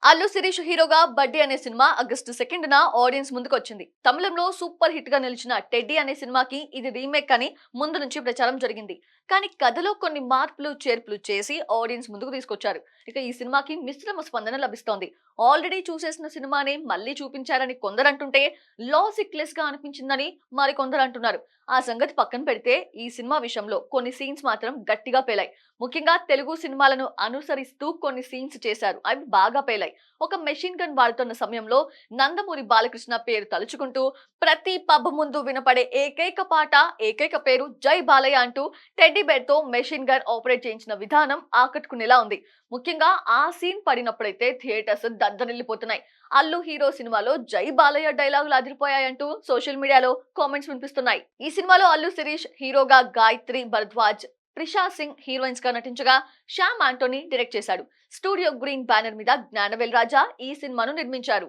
అల్లు శిరీష్ హీరోగా బడ్డీ అనే సినిమా ఆగస్టు 2న ఆడియన్స్ ముందుకు వచ్చింది. తమిళంలో సూపర్ హిట్ గా నిలిచిన టెడ్డీ అనే సినిమాకి ఇది రీమేక్ అని ముందు నుంచి ప్రచారం జరిగింది. కానీ కథలో కొన్ని మార్పులు చేర్పులు చేసి ఆడియన్స్ ముందుకు తీసుకొచ్చారు. ఇక ఈ సినిమాకి మిశ్రమ స్పందన లభిస్తోంది. ఆల్రెడీ చూసేసిన సినిమానే మళ్ళీ చూపించారని కొందరు అంటుంటే లాజిక్లెస్ గా అనిపించిందని మరికొందరు అంటున్నారు. ఆ సంగతి పక్కన పెడితే ఈ సినిమా విషయంలో కొన్ని సీన్స్ మాత్రం గట్టిగా పేలాయి. ముఖ్యంగా తెలుగు సినిమాలను అనుసరిస్తూ కొన్ని సీన్స్ చేశారు. అవి బాగా పేలాయి. ఒక మెషిన్ గన్ వాడుతున్న సమయంలో నందమూరి బాలకృష్ణ పేరు తలుచుకుంటూ ప్రతి పబ్ ముందు వినపడే ఏకైక పాట, ఏకైక పేరు జై బాలయ్య అంటూ టెడ్డీ బేర్ తో మెషిన్ గన్ ఆపరేట్ చేయించిన విధానం ఆకట్టుకునేలా ఉంది. ముఖ్యంగా ఆ సీన్ పడినప్పుడైతే థియేటర్స్ దద్దరిల్లిపోతున్నాయి. అల్లు హీరో సినిమాలో జై బాలయ్య డైలాగులు అదిరిపోయాయంటూ సోషల్ మీడియాలో కామెంట్స్ వినిపిస్తున్నాయి. ఈ సినిమాలో అల్లు శిరీష్ హీరోగా, గాయత్రి భరద్వాజ్, త్రిషా సింగ్ హీరోయిన్స్ గా నటించగా శ్యామ్ ఆంటోనీ డైరెక్ట్ చేశాడు. స్టూడియో గ్రీన్ బ్యానర్ మీద జ్ఞానవేల్ రాజా ఈ సినిమాను నిర్మించారు.